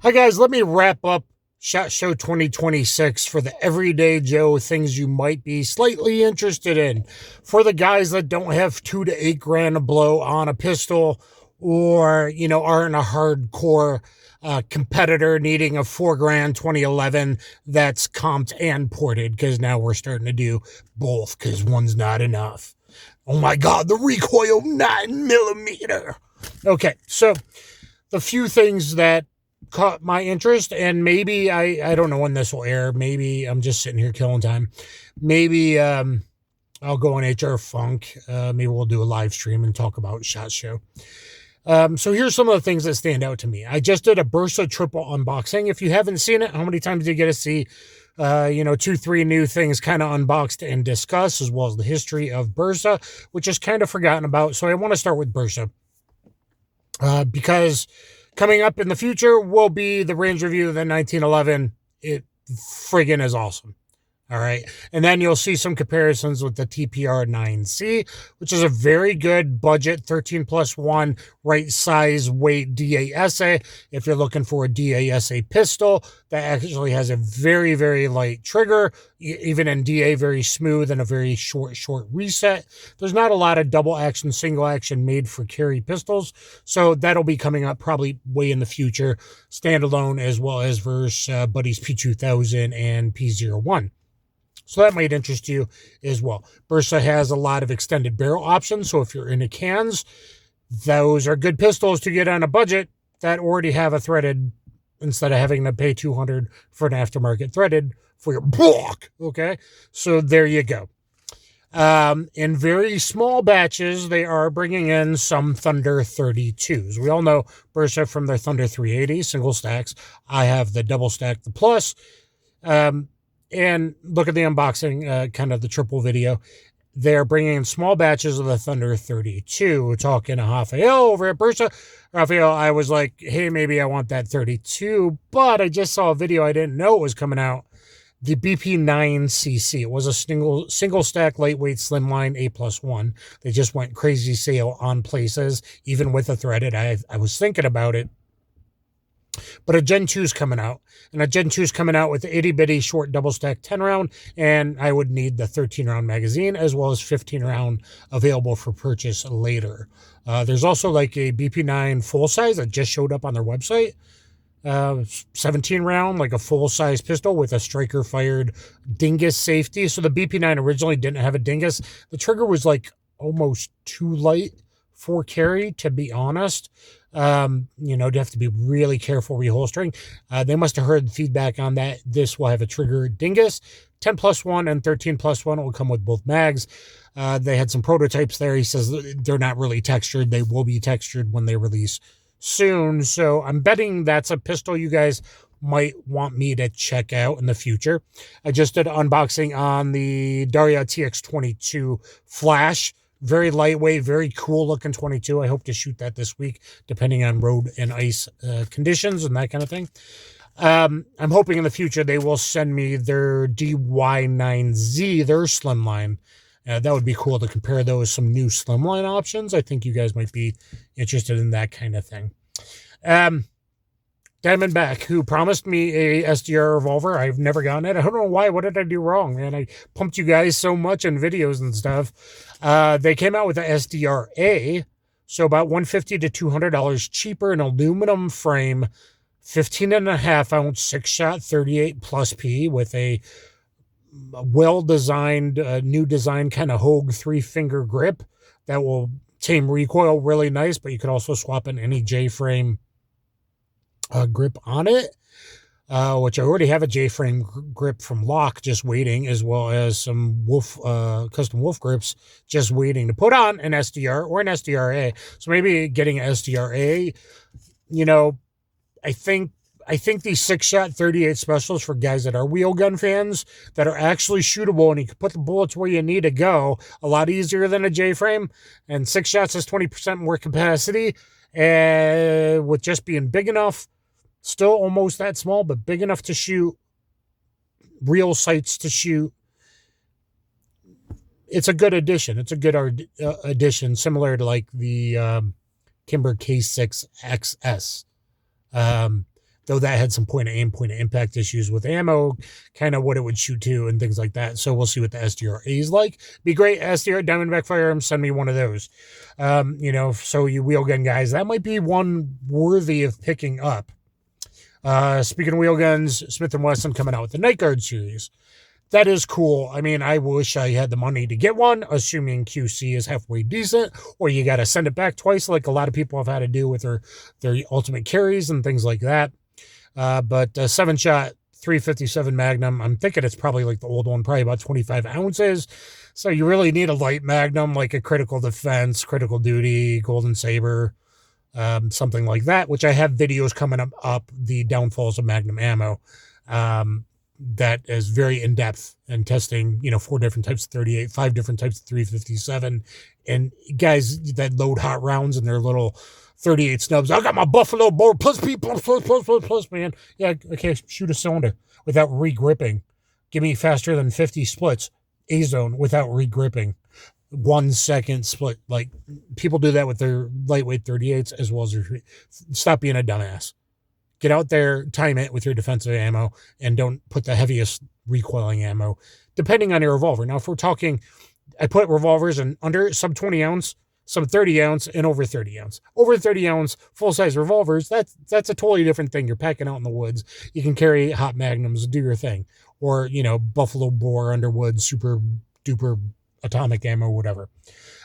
Hi guys, let me wrap up SHOT Show 2026 for the everyday Joe, things you might be slightly interested in. For the guys that don't have $2 to $8 grand to blow on a pistol, or aren't a hardcore competitor needing a $4 grand 2011 that's comped and ported, because now we're starting to do both because one's not enough. Oh my god, the recoil 9mm. Okay, so the few things that caught my interest, and maybe I don't know when this will air. Maybe I'm just sitting here killing time. Maybe I'll go on HR Funk. Maybe we'll do a live stream and talk about SHOT Show. So here's some of the things that stand out to me. I just did a Bersa triple unboxing. If you haven't seen it, how many times do you get to see 2-3 new things kind of unboxed and discussed, as well as the history of Bersa, which is kind of forgotten about. So I want to start with Bersa because coming up in the future will be the range review of the 1911. It friggin' is awesome. All right. And then you'll see some comparisons with the TPR 9C, which is a very good budget 13+1 right size weight DASA. If you're looking for a DASA pistol that actually has a very, very light trigger, even in DA, very smooth and a very short reset. There's not a lot of double action, single action made for carry pistols. So that'll be coming up probably way in the future, standalone, as well as versus Buddy's P2000 and P01. So that might interest you as well. Bersa has a lot of extended barrel options. So if you're into cans, those are good pistols to get on a budget that already have a threaded, instead of having to pay $200 for an aftermarket threaded for your block. Okay. So there you go. In very small batches, they are bringing in some Thunder 32s. We all know Bersa from their Thunder 380 single stacks. I have the double stack, the plus. And look at the unboxing, kind of the triple video. They're bringing in small batches of the Thunder 32. We're talking to Rafael over at Bersa. Rafael, I was like, hey, maybe I want that 32, but I just saw a video. I didn't know it was coming out. The BP9cc. It was a single stack, lightweight, slimline, A+1. They just went crazy sale on places, even with a threaded. I was thinking about it. But a Gen 2 is coming out, and a Gen 2 is coming out with the itty-bitty short double-stack 10-round, and I would need the 13-round magazine, as well as 15-round available for purchase later. There's also like a BP9 full-size that just showed up on their website. 17-round, like a full-size pistol with a striker-fired dingus safety. So the BP9 originally didn't have a dingus. The trigger was like almost too light for carry, to be honest. You have to be really careful reholstering. They must have heard feedback on that. This will have a trigger dingus. 10+1 and 13+1 will come with both mags. They had some prototypes there. He says they're not really textured. They will be textured when they release soon. So I'm betting that's a pistol you guys might want me to check out in the future. I just did an unboxing on the Beretta Tx9 Flash. Very lightweight, very cool looking 22. I hope to shoot that this week, depending on road and ice conditions and that kind of thing. I'm hoping in the future they will send me their DY9Z, their slimline. That would be cool to compare those, some new slimline options. I think you guys might be interested in that kind of thing. Diamondback, who promised me a SDR revolver. I've never gotten it. I don't know why. What did I do wrong, man? I pumped you guys so much in videos and stuff. They came out with the SDRA, so about $150 to $200 cheaper, an aluminum frame, 15.5-ounce 6-shot 38 plus P with a well-designed, new design kind of Hogue 3-finger grip that will tame recoil really nice, but you could also swap in any J-frame grip on it, which I already have a J-frame grip from Lock just waiting, as well as some custom wolf grips just waiting to put on an SDR or an SDRA. So maybe getting an SDRA, I think these 6-shot 38 specials for guys that are wheel gun fans that are actually shootable, and you can put the bullets where you need to go a lot easier than a J-frame, and 6 shots is 20% more capacity, and with just being big enough. Still almost that small, but big enough to shoot, real sights to shoot. It's a good addition. It's a good addition, similar to like the Kimber K6 XS. though that had some point of aim, point of impact issues with ammo, kind of what it would shoot to and things like that. So we'll see what the SDRA is like. Be great, SDR Diamondback firearms, send me one of those. You know, so you wheel gun guys, that might be one worthy of picking up. Speaking of wheel guns, Smith & Wesson coming out with the Nightguard series. That is cool. I mean, I wish I had the money to get one, assuming QC is halfway decent, or you got to send it back twice like a lot of people have had to do with their ultimate carries and things like that. But 7-shot 357 Magnum, I'm thinking it's probably like the old one, probably about 25 ounces. So you really need a light Magnum, like a Critical Defense, Critical Duty, Golden Saber, something like that, which I have videos coming up the downfalls of Magnum ammo. That is very in-depth and testing, you know, 4 different types of 38, 5 different types of 357. And guys that load hot rounds in their little 38 snubs. I got my Buffalo board, plus, man. Yeah, okay, shoot a cylinder without re-gripping. Give me faster than 50 splits, A-zone, without re-gripping. 1 second split. Like, people do that with their lightweight 38s as well as their... Stop being a dumbass. Get out there, time it with your defensive ammo, and don't put the heaviest recoiling ammo, depending on your revolver. Now, if we're talking, I put revolvers in under sub 20 ounce, sub 30 ounce, and over 30 ounce. Over 30 ounce full-size revolvers, that's a totally different thing. You're packing out in the woods. You can carry hot magnums, do your thing. Or, you know, Buffalo Bore, Underwood, super duper atomic ammo, whatever.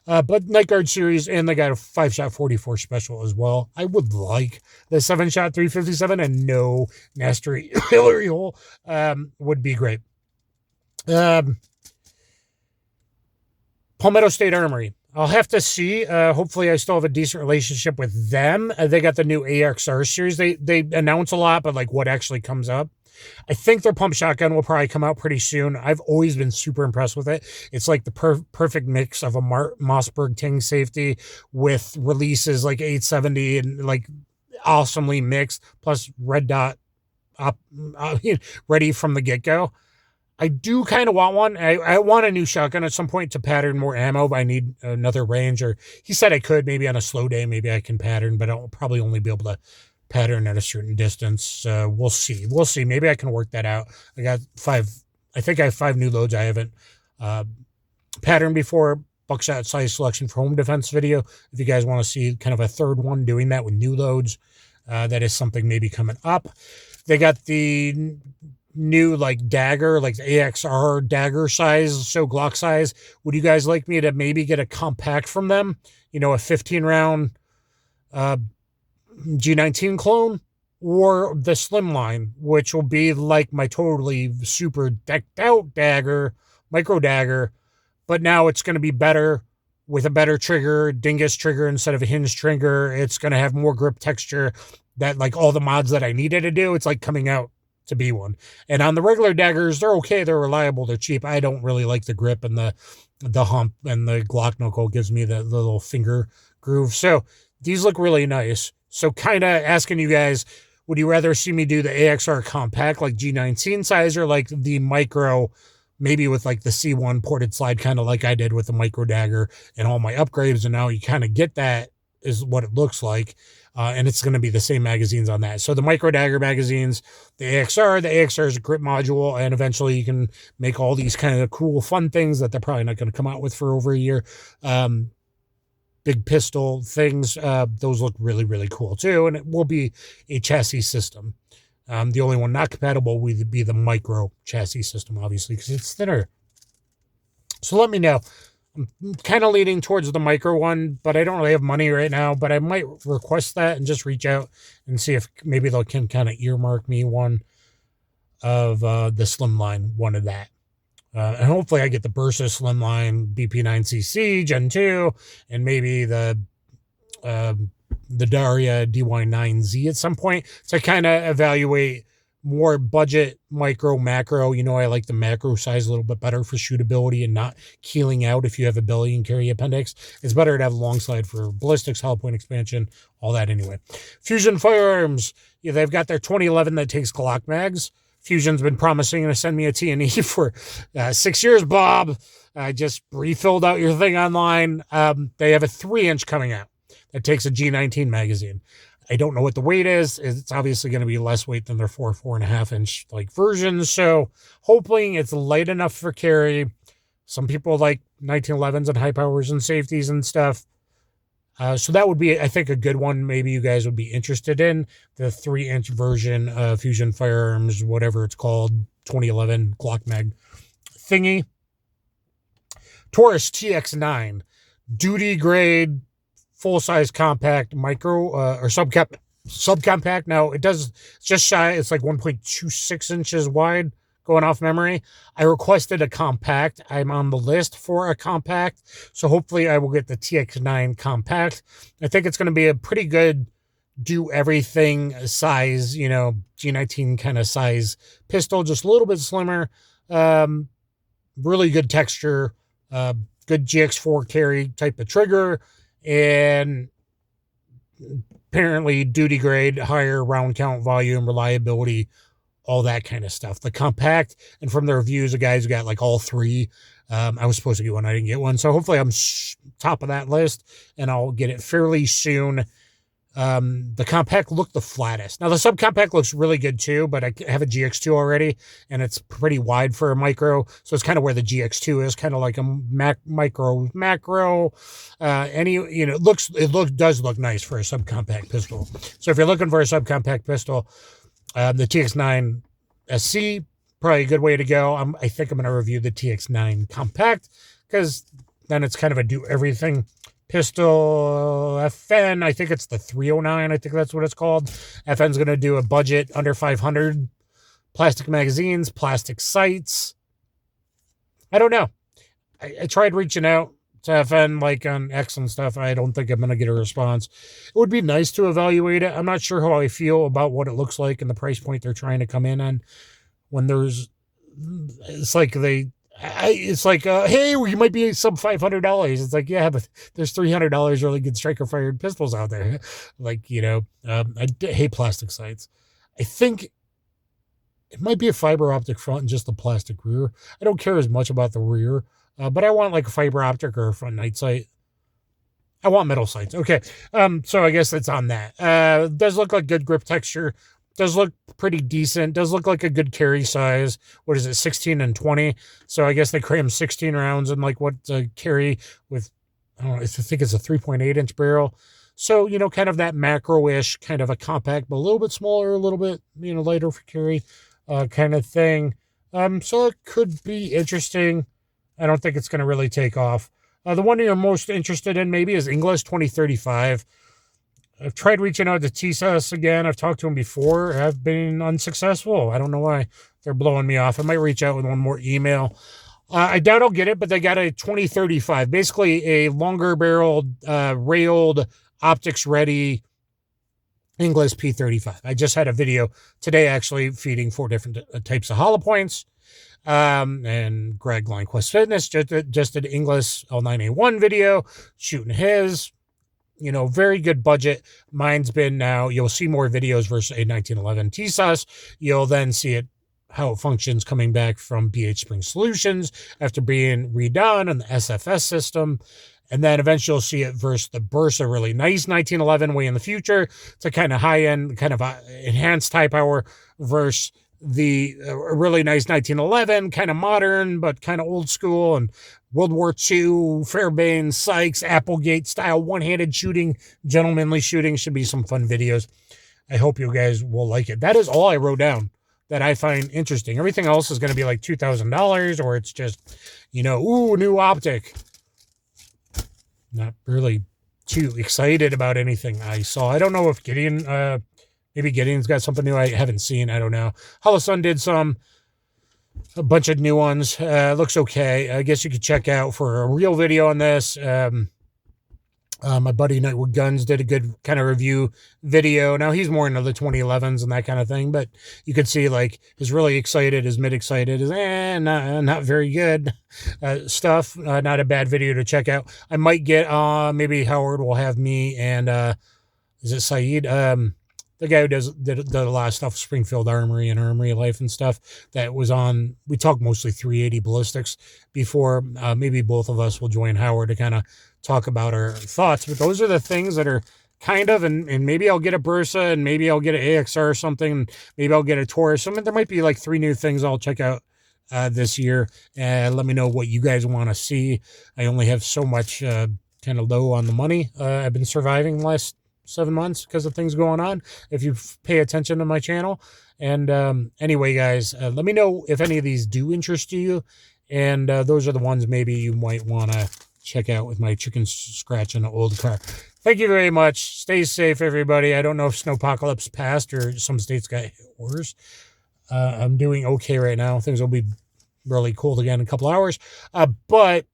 But Nightguard series, and they got a 5-shot 44 special as well. I would like the 7-shot 357 and no nasty Hillary hole. Would be great. Palmetto State Armory. I'll have to see. Hopefully I still have a decent relationship with them. They got the new AXR series. They announce a lot, but like what actually comes up. I think their pump shotgun will probably come out pretty soon. I've always been super impressed with it. It's like the perfect mix of a Mossberg Ting safety with releases like 870 and like awesomely mixed, plus red dot ready from the get-go. I do kind of want one. I want a new shotgun at some point to pattern more ammo, but I need another range. Or he said I could, maybe on a slow day, maybe I can pattern, but I'll probably only be able to pattern at a certain distance. We'll see. We'll see. Maybe I can work that out. I got 5. I think I have 5 new loads I haven't patterned before. Buckshot size selection for home defense video. If you guys want to see kind of a third one doing that with new loads, that is something maybe coming up. They got the new like dagger, like the AXR dagger size, so Glock size. Would you guys like me to maybe get a compact from them? You know, a 15 round G19 clone, or the slimline, which will be like my totally super decked out dagger, micro dagger, but now it's going to be better with a better trigger, dingus trigger instead of a hinge trigger. It's going to have more grip texture, that like all the mods that I needed to do. It's like coming out to be one. And on the regular daggers, they're okay, they're reliable, they're cheap. I don't really like the grip and the hump, and the Glock knuckle gives me that little finger groove. So these look really nice. So kind of asking you guys, would you rather see me do the AXR compact, like G19 size, or like the micro, maybe with like the C1 ported slide, kind of like I did with the micro dagger and all my upgrades, and now you kind of get that is what it looks like. And it's going to be the same magazines on that. So the micro dagger magazines, the AXR is a grip module, and eventually you can make all these kind of cool, fun things that they're probably not going to come out with for over a year. Big pistol things, those look really, really cool too. And it will be a chassis system. The only one not compatible would be the micro chassis system, obviously, because it's thinner. So let me know. I'm kind of leaning towards the micro one, but I don't really have money right now, but I might request that and just reach out and see if maybe they can kind of earmark me one of the slimline, one of that. And hopefully I get the Bersa slimline BP9cc Gen 2 and maybe the Daria DY9Z at some point. So I kind of evaluate more budget micro macro. You know, I like the macro size a little bit better for shootability and not keeling out if you have a belly and carry appendix. It's better to have a long slide for ballistics, Hollowpoint expansion, all that anyway. Fusion firearms. Yeah, they've got their 2011 that takes Glock mags. Fusion's been promising to send me a T&E for 6 years, Bob. I just refilled out your thing online. They have a 3-inch coming out that takes a G19 magazine. I don't know what the weight is. It's obviously going to be less weight than their 4.5 inch like versions. So hoping it's light enough for carry. Some people like 1911s and high powers and safeties and stuff. So that would be, I think, a good one. Maybe you guys would be interested in the 3-inch version of Fusion Firearms, whatever it's called, 2011 Glock Mag thingy. Taurus Tx9, duty grade, full-size compact micro or subcompact. Now it's just shy. It's like 1.26 inches wide, going off memory. I requested a compact. I'm on the list for a compact, so hopefully I will get the TX9 compact. I think it's going to be a pretty good do everything size, you know, G19 kind of size pistol, just a little bit slimmer. Really good texture, good GX4 carry type of trigger, and apparently duty grade, higher round count, volume, reliability, all that kind of stuff. The compact, and from the reviews, the guys got like all three. I was supposed to get one. I didn't get one. So hopefully I'm top of that list, and I'll get it fairly soon. The compact looked the flattest. Now the subcompact looks really good too, but I have a GX2 already, and it's pretty wide for a micro, so it's kind of where the GX2 is, kind of like a macro. You know, it does look nice for a subcompact pistol. So if you're looking for a subcompact pistol, the TX9 SC, probably a good way to go. I think I'm going to review the TX9 compact, because then it's kind of a do everything pistol. FN, I think it's the 309. I think that's what it's called. FN's going to do a budget under 500. Plastic magazines, plastic sights. I don't know. I tried reaching out to FN like on X and stuff. I don't think I'm going to get a response. It would be nice to evaluate it. I'm not sure how I feel about what it looks like and the price point they're trying to come in on. When it's like hey, you might be sub $500. It's like, yeah, but there's $300 really good striker fired pistols out there. Like, you know, I hate plastic sights. I think it might be a fiber optic front and just the plastic rear. I don't care as much about the rear, but I want like a fiber optic or a front night sight. I want metal sights. Okay. So I guess that's on that. Does look like good grip texture. Does look pretty decent. Does look like a good carry size. What is it, 16 and 20? So I guess they cram 16 rounds in like what carry with, I don't know, I think it's a 3.8 inch barrel. So, you know, kind of that macro-ish kind of a compact, but a little bit smaller, a little bit, you know, lighter for carry kind of thing. So it could be interesting. I don't think it's going to really take off. The one you're most interested in maybe is English 2035. I've tried reaching out to TSUS again. I've talked to them before. I've been unsuccessful. I don't know why they're blowing me off. I might reach out with one more email. I doubt I'll get it, but they got a 2035. Basically a longer barreled, railed, optics ready English P35. I just had a video today actually feeding 4 different types of Hollowpoints. And Greg Lionquest Fitness just did English L9A1 video, shooting his. You know, very good budget. Mine's been now, you'll see more videos versus a 1911 TSUS. You'll then see it, how it functions coming back from BH Spring Solutions after being redone in the SFS system. And then eventually you'll see it versus the Bersa, really nice 1911 way in the future. It's a kind of high-end, kind of enhanced high power versus the really nice 1911, kind of modern, but kind of old school, and World War II, Fairbairn, Sykes, Applegate style, one-handed shooting, gentlemanly shooting. Should be some fun videos. I hope you guys will like it. That is all I wrote down that I find interesting. Everything else is going to be like $2,000, or it's just, you know, ooh, new optic. Not really too excited about anything I saw. I don't know if Gideon, maybe Gideon's got something new I haven't seen. I don't know. Hollow did a bunch of new ones. Looks okay. I guess you could check out for a real video on this. My buddy Nightwood Guns did a good kind of review video. Now he's more into the 2011s and that kind of thing, but you could see like his really excited, his mid excited, his not very good stuff. Not a bad video to check out. I might get maybe Howard will have me and is it Saeed? The guy who did a lot of stuff, Springfield Armory and Armory Life and stuff, that was on, we talked mostly 380 ballistics before. Maybe both of us will join Howard to kind of talk about our thoughts. But those are the things that are kind of, and maybe I'll get a Bersa, and maybe I'll get an AXR or something, maybe I'll get a Taurus. There might be like 3 new things I'll check out this year. Let me know what you guys want to see. I only have so much kind of low on the money. I've been surviving the last 7 months because of things going on, if you pay attention to my channel. And anyway, guys, let me know if any of these do interest you, and those are the ones maybe you might want to check out with my chicken scratch in an old car. Thank you very much. Stay safe, everybody. I don't know if snowpocalypse passed or some states got hit worse. I'm doing okay right now. Things will be really cold again in a couple hours. But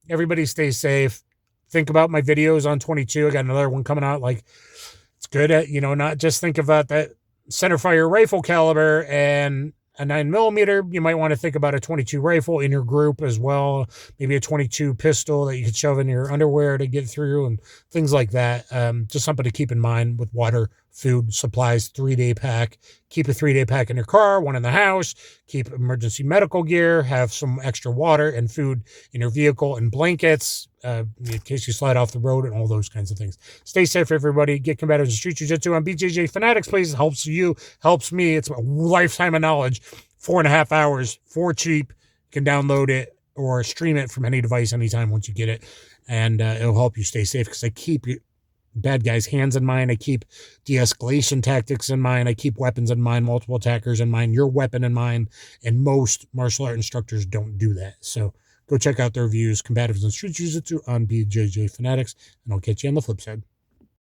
everybody stay safe. Think about my videos on 22. I got another one coming out. Like, it's good at, not just think about that centerfire rifle caliber and a 9mm. You might want to think about a 22 rifle in your group as well. Maybe a 22 pistol that you could shove in your underwear to get through and things like that. Just something to keep in mind with water, food, supplies, 3-day pack. Keep a 3-day pack in your car, 1 in the house. Keep emergency medical gear. Have some extra water and food in your vehicle, and blankets in case you slide off the road, and all those kinds of things. Stay safe, everybody. Get combative in street jiu-jitsu on BJJ Fanatics, please. It helps you, helps me. It's a lifetime of knowledge. 4.5 hours for cheap. You can download it or stream it from any device anytime once you get it, and it'll help you stay safe, because I keep bad guys' hands in mind. I keep de-escalation tactics in mind. I keep weapons in mind, multiple attackers in mind, your weapon in mind, and most martial art instructors don't do that. So go check out their reviews, Combatives and Street Jiu-Jitsu on BJJ Fanatics, and I'll catch you on the flip side.